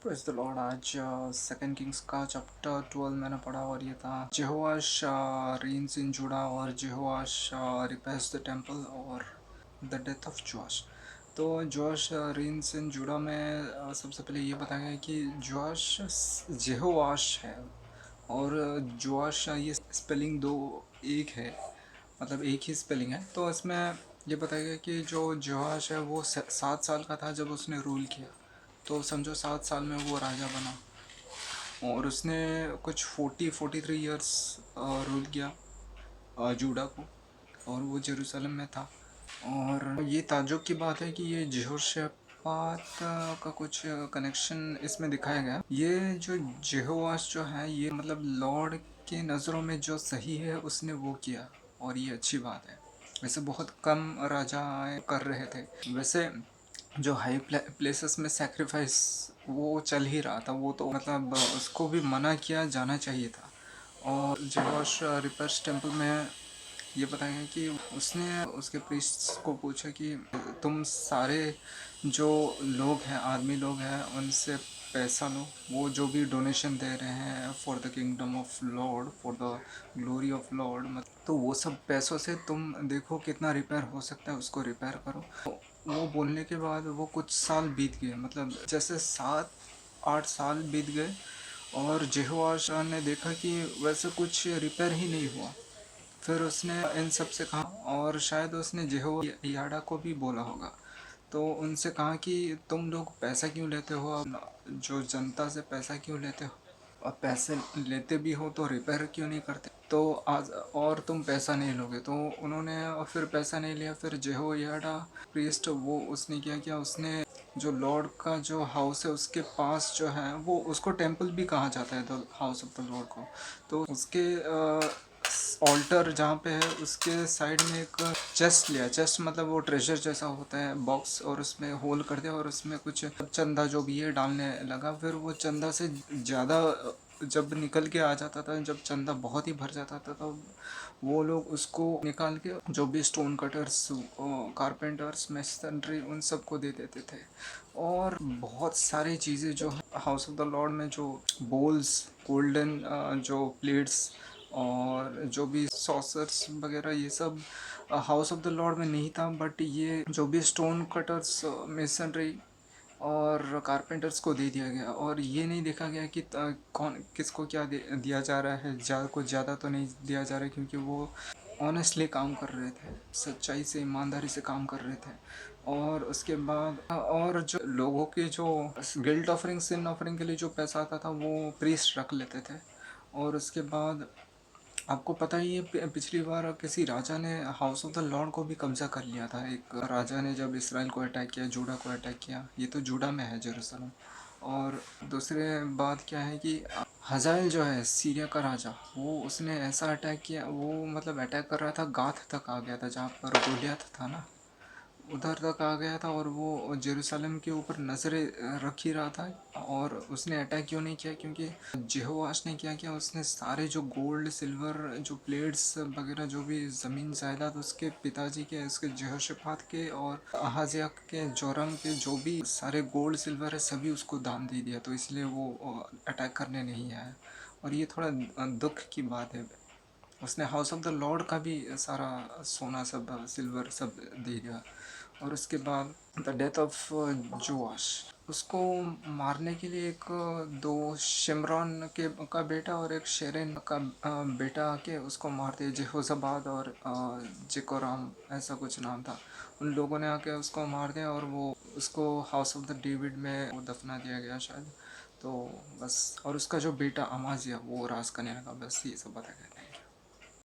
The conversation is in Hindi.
Praise the Lord. आज सेकंड किंग्स का चैप्टर 12 मैंने पढ़ा और ये था जेहोआश रीन्स इन जूडा और जेहोआश रिपेयर्स द टेम्पल और द डेथ ऑफ जोआश। तो जोआश रीन्स इन जूडा में सबसे पहले ये बताया गया कि जोआश जेहोआश है और जोआश ये स्पेलिंग दो एक है, मतलब एक ही स्पेलिंग है। तो इसमें ये बताया गया कि जो जोआश है वो 7 साल का था जब उसने रूल किया। तो समझो 7 साल में वो राजा बना और उसने कुछ 43 ईयर्स रूल किया जूडा को, और वो जेरूसलम में था। और ये ताज्जुब की बात है कि ये यहोशापात का कुछ कनेक्शन इसमें दिखाया गया। ये जो जेहोवाश जो है ये मतलब लॉर्ड के नज़रों में जो सही है उसने वो किया, और ये अच्छी बात है। वैसे बहुत कम राजा कर रहे थे। वैसे जो हाई प्लेसेस में सैक्रिफाइस वो चल ही रहा था, वो तो मतलब उसको भी मना किया जाना चाहिए था। और जेहोश रिपर्स टेम्पल में ये बताया गया कि उसने उसके प्रीस्ट्स को पूछा कि तुम सारे जो लोग हैं, आदमी लोग हैं, उनसे पैसा लो, वो जो भी डोनेशन दे रहे हैं for the kingdom of Lord, for the glory of Lord, तो वो सब पैसों से तुम देखो कितना रिपेयर हो सकता है, उसको रिपेयर करो। तो वो बोलने के बाद वो कुछ साल बीत गए, मतलब जैसे 7-8 साल बीत गए और जेहोआश ने देखा कि वैसे कुछ रिपेयर ही नहीं हुआ। फिर उसने इन सब से कहा और शायद उसने जेहोयादा को भी बोला होगा। तो उनसे कहा कि तुम लोग पैसा क्यों लेते हो, जो जनता से पैसा क्यों लेते हो, और पैसे लेते भी हो तो रिपेयर क्यों नहीं करते। तो आज और तुम पैसा नहीं लोगे, तो उन्होंने फिर पैसा नहीं लिया। फिर जेहोयादा प्रीस्ट वो उसने क्या किया, उसने जो लॉर्ड का जो हाउस है उसके पास जो है वो उसको टेम्पल भी कहा जाता है, the house of the Lord को। तो उसके ऑल्टर जहाँ पे है उसके साइड में एक चेस्ट लिया। चेस्ट मतलब वो ट्रेजर जैसा होता है बॉक्स, और उसमें होल कर दिया और उसमें कुछ चंदा जो भी है डालने लगा। फिर वो चंदा से ज़्यादा जब निकल के आ जाता था, जब चंदा बहुत ही भर जाता था, तो वो लोग उसको निकाल के जो भी स्टोन कटर्स, कारपेंटर्स, मेसनरी, उन सबको दे देते थे। और बहुत सारी चीज़ें जो हाउस ऑफ द लॉर्ड में जो बोल्स, गोल्डन जो प्लेट्स और जो भी सॉसर्स वगैरह, ये सब हाउस ऑफ द लॉर्ड में नहीं था। बट ये जो भी स्टोन कटर्स, मेसनरी और कारपेंटर्स को दे दिया गया। और ये नहीं देखा गया कि कौन किसको क्या दिया जा रहा है। ज़्यादा को ज़्यादा तो नहीं दिया जा रहा है, क्योंकि वो ऑनेस्टली काम कर रहे थे, सच्चाई से, ईमानदारी से काम कर रहे थे। और उसके बाद और जो लोगों के जो गिल्ट ऑफरिंग, सिन ऑफरिंग के लिए जो पैसा आता था वो प्रीस्ट रख लेते थे। और उसके बाद आपको पता ही है पिछली बार किसी राजा ने हाउस ऑफ द लॉर्ड को भी कब्जा कर लिया था। एक राजा ने जब इसराइल को अटैक किया, जूडा को अटैक किया। ये तो जूडा में है, जेरूसलम। और दूसरे बात क्या है कि हजाएल जो है सीरिया का राजा, वो उसने ऐसा अटैक किया, वो मतलब अटैक कर रहा था, गाथ तक आ गया था जहाँ पर गोलियत था ना, उधर तक आ गया था। और वो जेरूसलम के ऊपर नज़रें रख ही रहा था। और उसने अटैक क्यों नहीं किया, क्योंकि जेहोआश ने क्या किया, उसने सारे जो गोल्ड सिल्वर जो प्लेट्स वगैरह जो भी ज़मीन जायदाद उसके पिताजी के, उसके जेहोशापात के और अहाजिया के, जोरम के, जो भी सारे गोल्ड सिल्वर है सभी उसको दान दे दिया। तो इसलिए वो अटैक करने नहीं आया। और ये थोड़ा दुख की बात है। उसने हाउस ऑफ द लॉर्ड का भी सारा सोना सब सिल्वर सब दे दिया। और उसके बाद द डेथ ऑफ जोआश, उसको मारने के लिए एक दो शिमरॉन के का बेटा और एक शेरेन का बेटा आके उसको मार दिया। जेहोजाबाद और जेकोराम, ऐसा कुछ नाम था। उन लोगों ने आके उसको मार दिया और वो उसको हाउस ऑफ द डेविड में वो दफना दिया गया शायद। तो बस, और उसका जो बेटा अमाजिया वो राज करने लगा। बस ये सब बताया गया।